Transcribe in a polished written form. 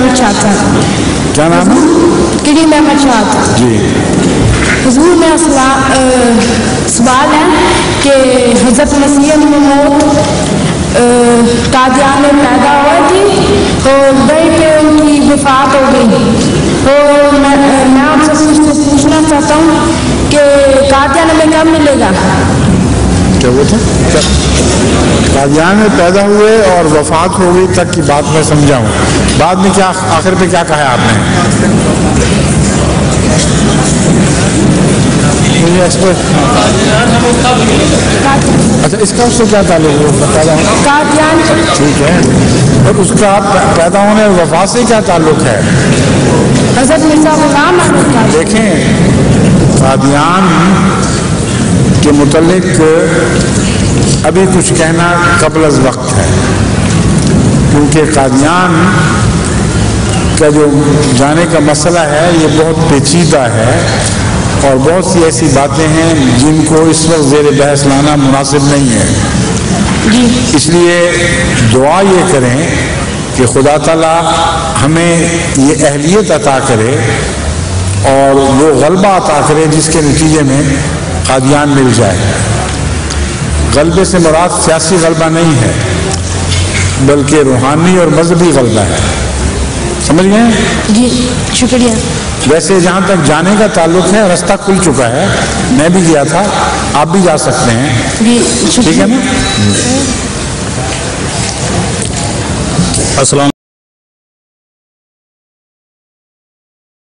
احمد شاہ صاحب. کیا نام ہے؟ کریم احمد شاہ جی. حضور میرا سوال ہے کہ حضرت مسیح موعود قادیان میں پیدا ہوئی تھی اور وہیں پہ ان کی وفات ہو گئی. اور میں آپ سے پوچھنا چاہتا ہوں کہ قادیان میں کب ملے گا؟ کیا وہ تھا؟ قادیان میں پیدا ہوئے اور وفات ہو گئی تک کی بات میں سمجھا ہوں. بعد میں کیا آخر پہ کیا کہا ہے آپ نے؟ اچھا اس کا اس سے کیا تعلق ہے؟ قادیان. ٹھیک ہے. اور اس کا پیدا ہونے اور وفات سے کیا تعلق ہے؟ حضرت مرزا غلام احمد. دیکھیں قادیان کے متعلق ابھی کچھ کہنا قبل از وقت ہے، کیونکہ قادیان کا جو جانے کا مسئلہ ہے یہ بہت پیچیدہ ہے اور بہت سی ایسی باتیں ہیں جن کو اس وقت زیر بحث لانا مناسب نہیں ہے. اس لیے دعا یہ کریں کہ خدا تعالیٰ ہمیں یہ اہلیت عطا کرے اور وہ غلبہ عطا کرے جس کے نتیجے میں قادیان مل جائے. غلبے سے مراد سیاسی غلبہ نہیں ہے بلکہ روحانی اور مذہبی غلبہ ہے. سمجھ گئے؟ جی شکریہ. ویسے جہاں تک جانے کا تعلق ہے رستہ کھل چکا ہے، میں بھی گیا تھا، آپ بھی جا سکتے ہیں. جی ٹھیک ہے نا؟ السلام